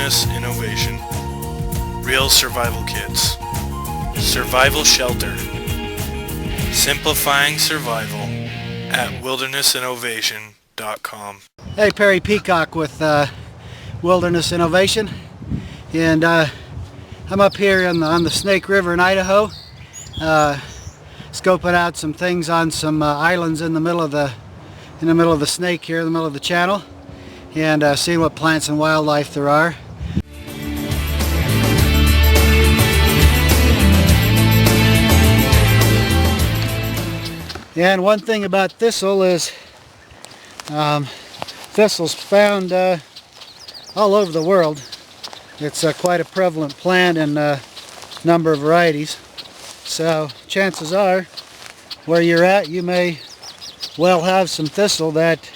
Wilderness Innovation. Real survival kits. Survival shelter. Simplifying survival at wildernessinnovation.com. Hey, Perry Peacock with Wilderness Innovation, and I'm up here on the Snake River in Idaho, scoping out some things on some islands in the middle of the Snake here, in the middle of the channel, and seeing what plants and wildlife there are. And one thing about thistle is thistle's found all over the world. It's quite a prevalent plant in a number of varieties. So chances are, where you're at, you may well have some thistle that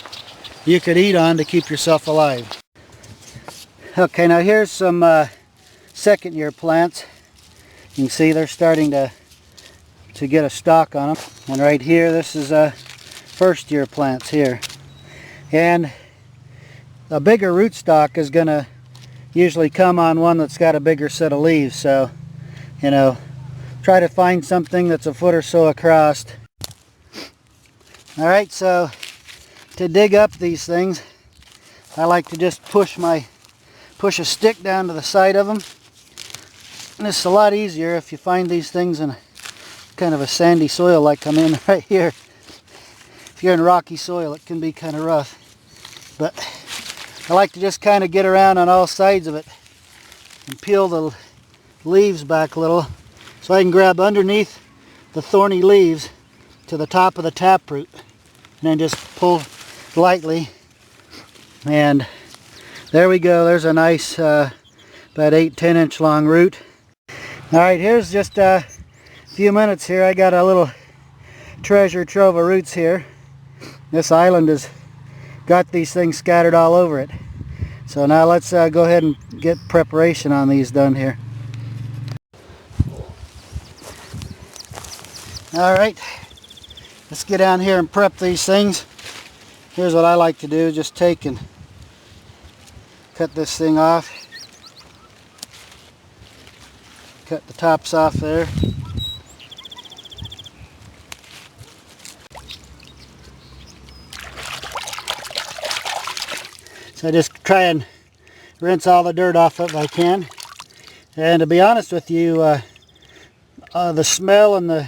you could eat on to keep yourself alive. Okay, now here's some second year plants. You can see they're starting to get a stalk on them. And right here, this is first year plants here. And a bigger rootstock is going to usually come on one that's got a bigger set of leaves. So, you know, try to find something that's a foot or so across. Alright, so to dig up these things, I like to just push a stick down to the side of them. And it's a lot easier if you find these things in kind of a sandy soil like I'm in right here. If you're in rocky soil, it can be kind of rough. But I like to just kind of get around on all sides of it and peel the leaves back a little so I can grab underneath the thorny leaves to the top of the taproot, and then just pull lightly, and there we go. There's a nice about 8-10 inch long root. Alright, here's just a few minutes here. I got a little treasure trove of roots here. This island has got these things scattered all over it. So now let's go ahead and get preparation on these done here. Alright, let's get down here and prep these things. Here's what I like to do, just take and cut this thing off. Cut the tops off there. So I just try and rinse all the dirt off if I can. And to be honest with you, the smell and the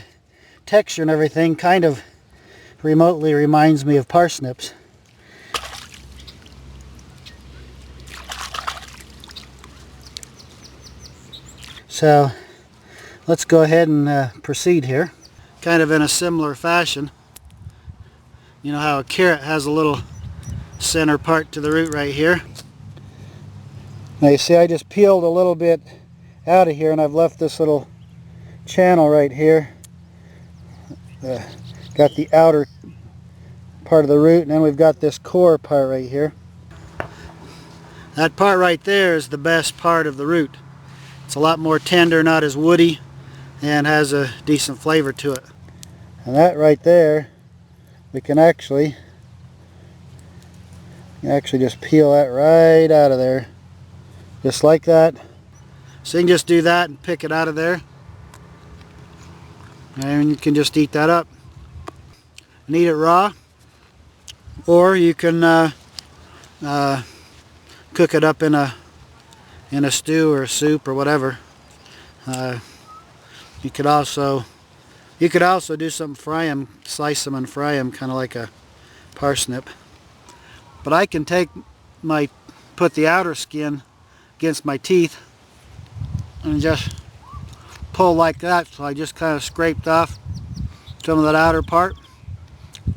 texture and everything kind of remotely reminds me of parsnips. So let's go ahead and proceed here. Kind of in a similar fashion. You know how a carrot has a little center part to the root right here. Now you see I just peeled a little bit out of here, and I've left this little channel right here. Got the outer part of the root, and then we've got this core part right here. That part right there is the best part of the root. It's a lot more tender, not as woody, and has a decent flavor to it. And that right there, we can actually just peel that right out of there, just like that. So you can just do that and pick it out of there, and you can just eat that up and eat it raw, or you can cook it up in a stew or a soup or whatever. You could also do something, fry them, slice them and fry them, kind of like a parsnip. But I can put the outer skin against my teeth and just pull like that. So I just kind of scraped off some of that outer part,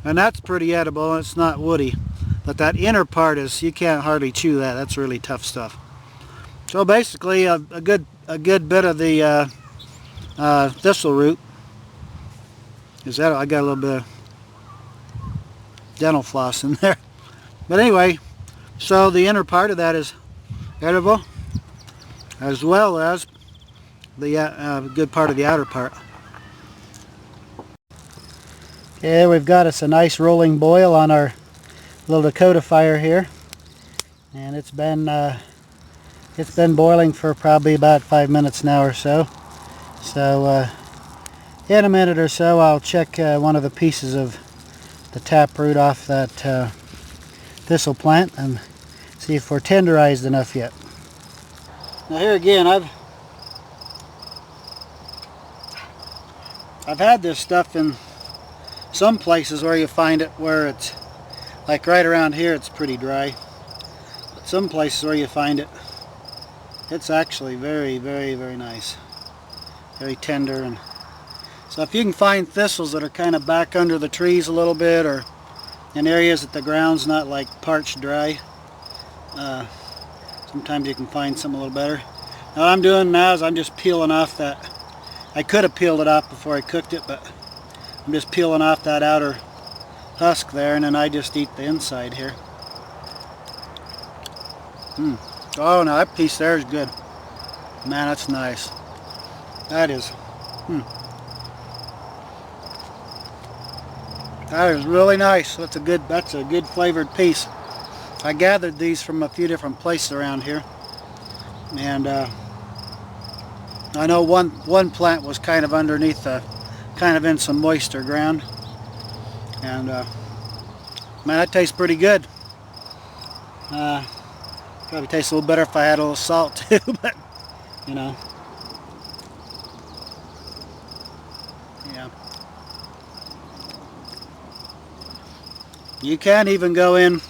and that's pretty edible. It's not woody, but that inner part is, you can't hardly chew that. That's really tough stuff. So basically a good bit of the thistle root is that. I got a little bit of dental floss in there. But anyway, so the inner part of that is edible, as well as the good part of the outer part. Okay, we've got us a nice rolling boil on our little Dakota fire here, and it's been It's been boiling for probably about 5 minutes now or so. So in a minute or so I'll check one of the pieces of the taproot off that thistle plant and see if we're tenderized enough yet. Now here again, I've had this stuff in some places where you find it where it's like right around here it's pretty dry. But some places where you find it, it's actually very, very, very nice. Very tender. And so if you can find thistles that are kind of back under the trees a little bit, or in areas that the ground's not like parched dry, sometimes you can find something a little better. Now what I'm doing now is I'm just peeling off that. I could have peeled it off before I cooked it, but I'm just peeling off that outer husk there, and then I just eat the inside here. Oh no, that piece there is good. Man, that's nice. That is. That is really nice. That's a good flavored piece. I gathered these from a few different places around here, and I know one plant was kind of underneath kind of in some moister ground, and man, that tastes pretty good. Probably tastes a little better if I had a little salt too, but you know, yeah. You can even go in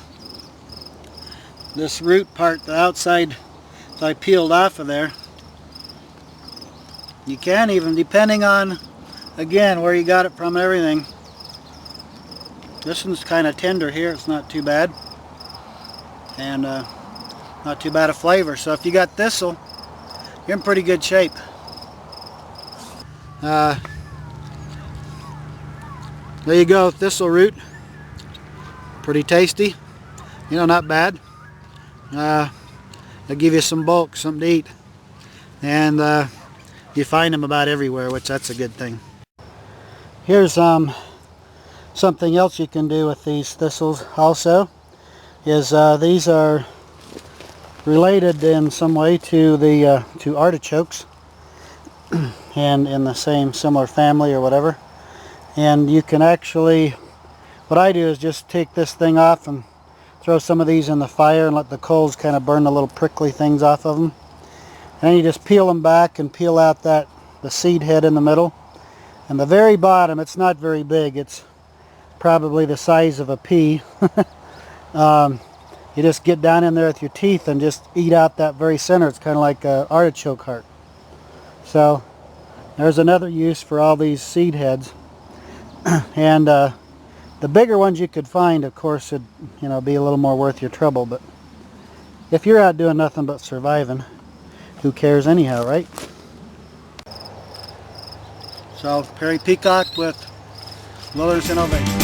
this root part, the outside that I peeled off of there. You can even, depending on, again, where you got it from and everything. This one's kind of tender here, it's not too bad. And not too bad of flavor. So if you got thistle, you're in pretty good shape. There you go, thistle root. Pretty tasty. You know, not bad. They'll give you some bulk, something to eat. And you find them about everywhere, which that's a good thing. Here's something else you can do with these thistles also, is these are related in some way to the to artichokes, and in the same similar family or whatever. And you can actually, what I do is just take this thing off and throw some of these in the fire and let the coals kind of burn the little prickly things off of them. And then you just peel them back and peel out the seed head in the middle. And the very bottom, it's not very big, it's probably the size of a pea. You just get down in there with your teeth and just eat out that very center. It's kind of like an artichoke heart. So there's another use for all these seed heads. And the bigger ones you could find, of course, would, you know, be a little more worth your trouble. But if you're out doing nothing but surviving, who cares anyhow, right? So Perry Peacock with Wilderness Innovation.